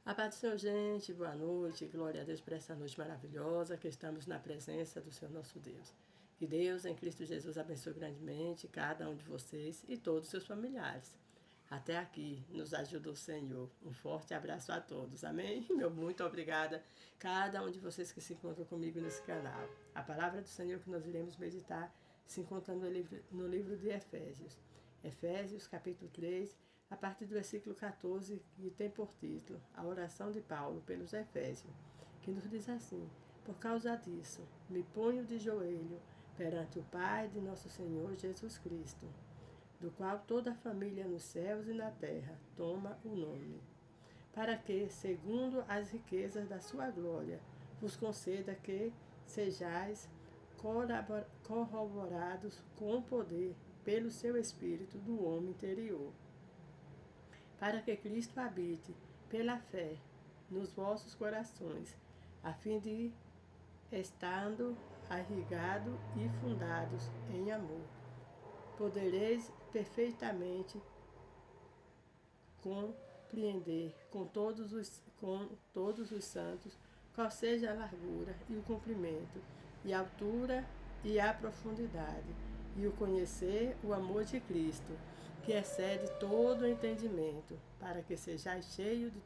A paz do Senhor, gente, boa noite, glória a Deus por essa noite maravilhosa que estamos na presença do Senhor nosso Deus. Que Deus, em Cristo Jesus, abençoe grandemente cada um de vocês e todos os seus familiares. Até aqui nos ajuda o Senhor. Um forte abraço a todos, amém? Meu muito obrigada cada um de vocês que se encontram comigo nesse canal. A palavra do Senhor que nós iremos meditar se encontra no livro de Efésios. Efésios, capítulo 3, a partir do versículo 14, que tem por título A Oração de Paulo pelos Efésios, que nos diz assim: Por causa disso, me ponho de joelho perante o Pai de nosso Senhor Jesus Cristo, do qual toda a família nos céus e na terra toma o nome, para que, segundo as riquezas da sua glória, vos conceda que sejais corroborados com o poder pelo seu Espírito do homem interior, para que Cristo habite pela fé nos vossos corações, a fim de, estando irrigados e fundados em amor, podereis perfeitamente compreender com todos os santos qual seja a largura e o comprimento, e a altura e a profundidade, e o conhecer o amor de Cristo, que excede todo o entendimento, para que sejais cheio de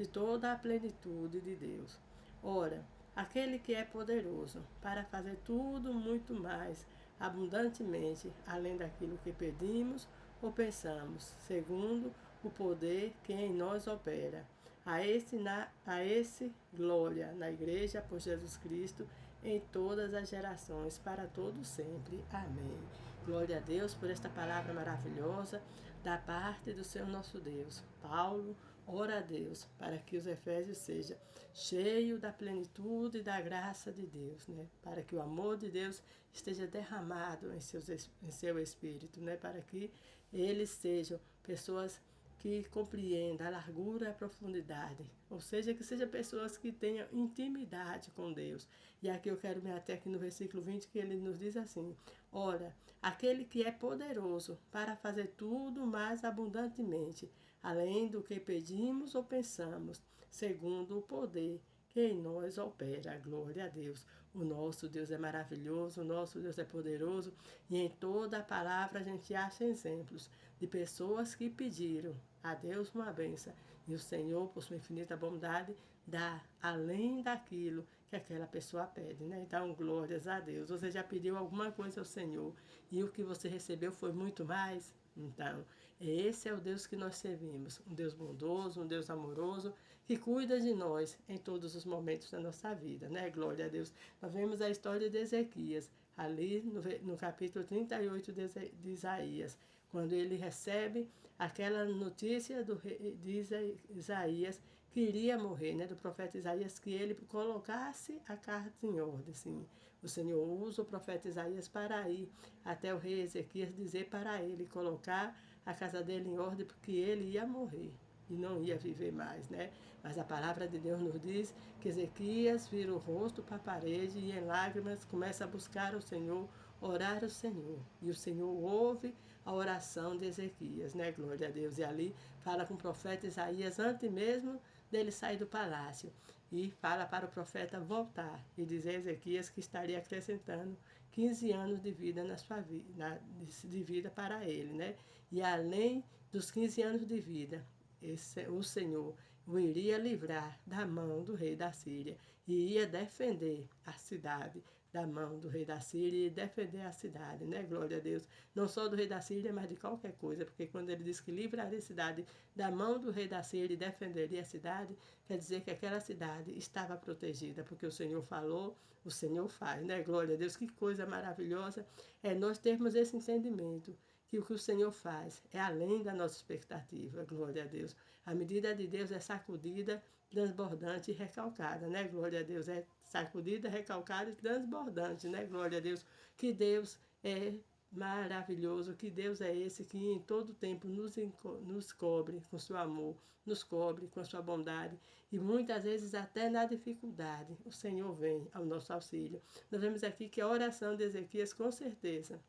toda a plenitude de Deus. Ora, aquele que é poderoso para fazer tudo muito mais abundantemente, além daquilo que pedimos ou pensamos, segundo o poder que em nós opera. A esse glória na Igreja por Jesus Cristo em todas as gerações, para todos sempre. Amém. Glória a Deus por esta palavra maravilhosa da parte do Senhor nosso Deus. Paulo ora a Deus para que os Efésios sejam cheios da plenitude e da graça de Deus, né? Para que o amor de Deus esteja derramado em seu espírito, né? Para que eles sejam pessoas que compreenda a largura e a profundidade, ou seja, que sejam pessoas que tenham intimidade com Deus. E aqui eu quero me ater aqui no versículo 20, que ele nos diz assim: Ora, aquele que é poderoso para fazer tudo mais abundantemente, além do que pedimos ou pensamos, segundo o poder que em nós opera. Glória a Deus. O nosso Deus é maravilhoso, o nosso Deus é poderoso, e em toda a palavra a gente acha exemplos de pessoas que pediram a Deus uma bênção, e o Senhor, por sua infinita bondade, dá além daquilo que aquela pessoa pede, né? Então, glórias a Deus. Você já pediu alguma coisa ao Senhor e o que você recebeu foi muito mais? Então, esse é o Deus que nós servimos, um Deus bondoso, um Deus amoroso, que cuida de nós em todos os momentos da nossa vida, né? Glória a Deus. Nós vemos a história de Ezequias, ali no capítulo 38 de Isaías, quando ele recebe aquela notícia de Isaías, que iria morrer, né? Do profeta Isaías, que ele colocasse a carta em ordem, sim. O Senhor usa o profeta Isaías para ir até o rei Ezequias dizer para ele colocar a casa dele em ordem, porque ele ia morrer e não ia viver mais, né? Mas a palavra de Deus nos diz que Ezequias vira o rosto para a parede e em lágrimas começa a buscar o Senhor, orar ao Senhor. E o Senhor ouve a oração de Ezequias, né? Glória a Deus. E ali fala com o profeta Isaías antes mesmo dele sair do palácio. E fala para o profeta voltar e dizer a Ezequias que estaria acrescentando 15 anos de vida na sua vida, de vida para ele, né? E além dos 15 anos de vida, o Senhor o iria livrar da mão do rei da Síria e ia defender a cidade da mão do rei da Síria e defender a cidade, né? Glória a Deus. Não só do rei da Síria, mas de qualquer coisa, porque quando ele diz que livraria a cidade da mão do rei da Síria e defenderia a cidade, quer dizer que aquela cidade estava protegida, porque o Senhor falou, o Senhor faz, né? Glória a Deus. Que coisa maravilhosa é nós termos esse entendimento, que o Senhor faz é além da nossa expectativa, glória a Deus. A medida de Deus é sacudida, transbordante e recalcada, né? Glória a Deus. É sacudida, recalcada e transbordante, né? Glória a Deus. Que Deus é maravilhoso, que Deus é esse que em todo tempo nos cobre com seu amor, nos cobre com a sua bondade, e muitas vezes até na dificuldade o Senhor vem ao nosso auxílio. Nós vemos aqui que a oração de Ezequias, com certeza,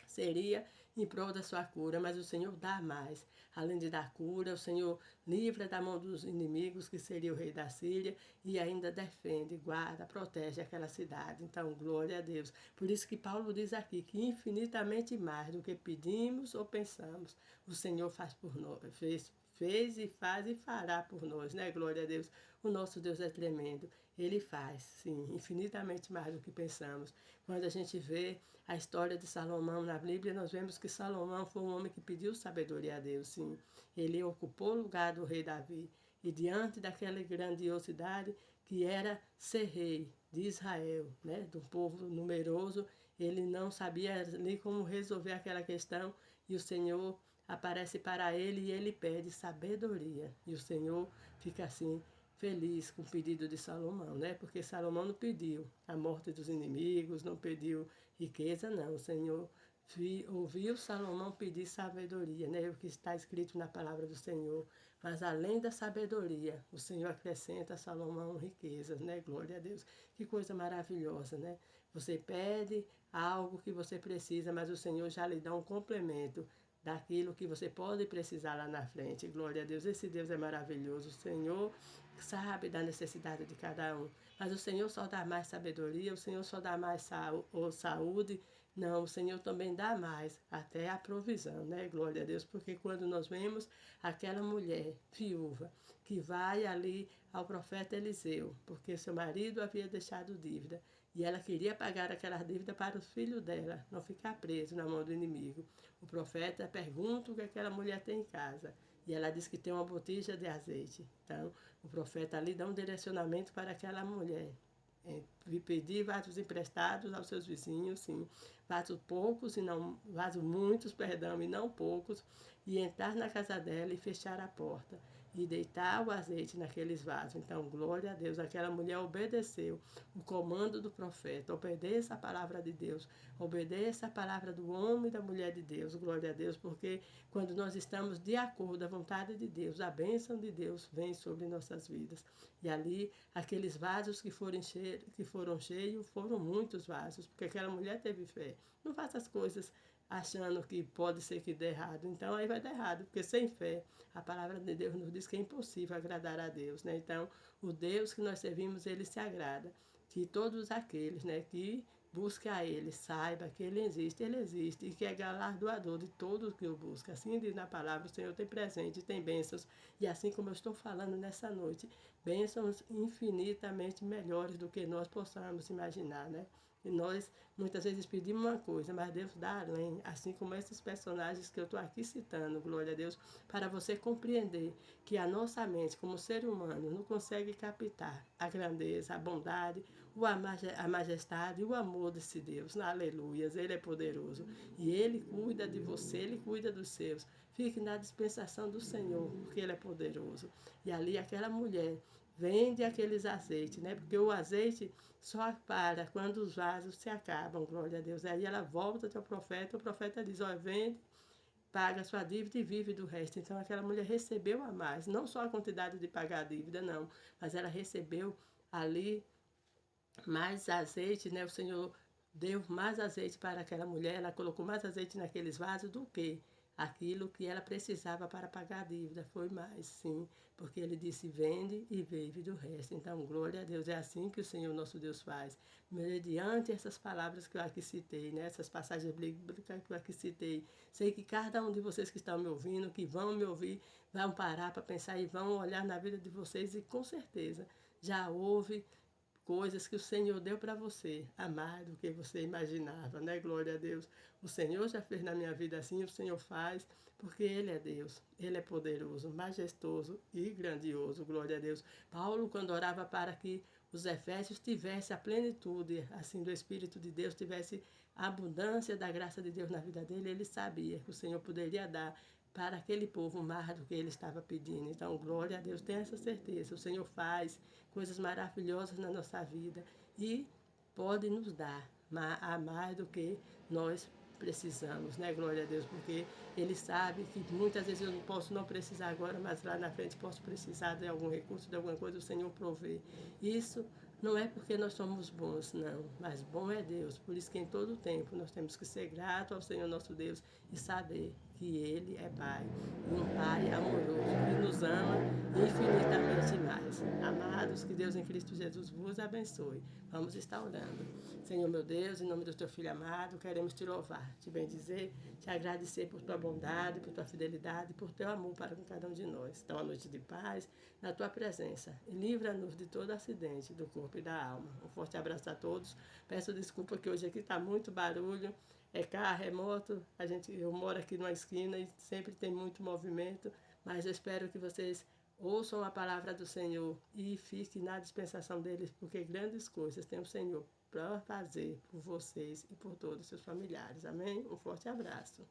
seria em prol da sua cura, mas o Senhor dá mais. Além de dar cura, o Senhor livra da mão dos inimigos, que seria o rei da Síria, e ainda defende, guarda, protege aquela cidade. Então, glória a Deus. Por isso que Paulo diz aqui que infinitamente mais do que pedimos ou pensamos, o Senhor faz por nós, fez e faz e fará por nós, né? Glória a Deus. O nosso Deus é tremendo. Ele faz, sim, infinitamente mais do que pensamos. Quando a gente vê a história de Salomão na Bíblia, nós vemos que Salomão foi um homem que pediu sabedoria a Deus, sim. Ele ocupou o lugar do rei Davi. E diante daquela grandiosidade que era ser rei de Israel, né, de um povo numeroso, ele não sabia nem como resolver aquela questão, e o Senhor aparece para ele e ele pede sabedoria. E o Senhor fica assim feliz com o pedido de Salomão, né? Porque Salomão não pediu a morte dos inimigos, não pediu riqueza, não. O Senhor ouviu Salomão pedir sabedoria, né? O que está escrito na palavra do Senhor. Mas além da sabedoria, o Senhor acrescenta a Salomão riquezas, né? Glória a Deus. Que coisa maravilhosa, né? Você pede algo que você precisa, mas o Senhor já lhe dá um complemento daquilo que você pode precisar lá na frente. Glória a Deus. Esse Deus é maravilhoso. O Senhor sabe da necessidade de cada um. Mas o Senhor só dá mais sabedoria, o Senhor só dá mais saúde. Não, o Senhor também dá mais, até a provisão, né? Glória a Deus. Porque quando nós vemos aquela mulher viúva que vai ali ao profeta Eliseu, porque seu marido havia deixado dívida, e ela queria pagar aquela dívida para os filhos dela, não ficar preso na mão do inimigo. O profeta pergunta o que aquela mulher tem em casa. E ela diz que tem uma botija de azeite. Então, o profeta ali dá um direcionamento para aquela mulher. Pedir vasos emprestados aos seus vizinhos, sim. Vasos poucos, e não, vasos muitos, perdão, e não poucos. E entrar na casa dela e fechar a porta. E deitar o azeite naqueles vasos. Então, glória a Deus, aquela mulher obedeceu o comando do profeta. Obedeça a palavra de Deus. Obedeça a palavra do homem e da mulher de Deus. Glória a Deus, porque quando nós estamos de acordo à vontade de Deus, a bênção de Deus vem sobre nossas vidas. E ali, aqueles vasos que foram cheios, foram muitos vasos, porque aquela mulher teve fé. Não faça as coisas achando que pode ser que dê errado. Então, aí vai dar errado, porque sem fé, a palavra de Deus nos diz que é impossível agradar a Deus, né? Então, o Deus que nós servimos, ele se agrada. Que todos aqueles, né, que busquem a Ele, saiba que Ele existe e que é galardoador de todos que o buscam. Assim diz na palavra, o Senhor tem presente, tem bênçãos, e assim como eu estou falando nessa noite, bênçãos infinitamente melhores do que nós possamos imaginar, né? E nós muitas vezes pedimos uma coisa, mas Deus dá além, assim como esses personagens que eu estou aqui citando, glória a Deus, para você compreender que a nossa mente, como ser humano, não consegue captar a grandeza, a bondade, a majestade e o amor desse Deus. Aleluias, Ele é poderoso. E Ele cuida de você, Ele cuida dos seus. Fique na dispensação do Senhor, porque Ele é poderoso. E ali aquela mulher vende aqueles azeites, né? Porque o azeite só para quando os vasos se acabam, glória a Deus. Aí ela volta até o profeta diz, olha, vende, paga a sua dívida e vive do resto. Então aquela mulher recebeu a mais, não só a quantidade de pagar a dívida, não, mas ela recebeu ali mais azeite, né? O Senhor deu mais azeite para aquela mulher, ela colocou mais azeite naqueles vasos do que aquilo que ela precisava para pagar a dívida. Foi mais, sim, porque ele disse, vende e vive do resto. Então, glória a Deus, é assim que o Senhor nosso Deus faz. Mediante essas palavras que eu aqui citei, né? Essas passagens bíblicas que eu aqui citei, sei que cada um de vocês que estão me ouvindo, que vão me ouvir, vão parar para pensar e vão olhar na vida de vocês e com certeza já houve coisas que o Senhor deu para você, a mais do que você imaginava, né? Glória a Deus. O Senhor já fez na minha vida assim, o Senhor faz, porque Ele é Deus, Ele é poderoso, majestoso e grandioso, glória a Deus. Paulo, quando orava para que os efésios tivessem a plenitude, assim, do Espírito de Deus, tivesse a abundância da graça de Deus na vida dele, ele sabia que o Senhor poderia dar para aquele povo mais do que ele estava pedindo. Então, glória a Deus, tenha essa certeza. O Senhor faz coisas maravilhosas na nossa vida e pode nos dar a mais do que nós precisamos, né? Glória a Deus, porque Ele sabe que muitas vezes eu não posso não precisar agora, mas lá na frente posso precisar de algum recurso, de alguma coisa, o Senhor provê. Isso Não é porque nós somos bons, não, mas bom é Deus. Por isso que em todo tempo nós temos que ser gratos ao Senhor nosso Deus e saber que Ele é Pai, e um Pai amoroso, que nos ama infinitamente mais. Amados, que Deus em Cristo Jesus vos abençoe. Vamos estar orando. Senhor meu Deus, em nome do teu Filho amado, queremos te louvar, te bendizer, te agradecer por tua bondade, por tua fidelidade, por teu amor para com cada um de nós. Então, a noite de paz, na tua presença, e livra-nos de todo acidente do corpo e da alma. Um forte abraço a todos. Peço desculpa que hoje aqui está muito barulho, é carro, é moto. Eu moro aqui numa esquina e sempre tem muito movimento, mas eu espero que vocês ouçam a palavra do Senhor e fiquem na dispensação deles, porque grandes coisas tem o Senhor para fazer por vocês e por todos os seus familiares. Amém? Um forte abraço.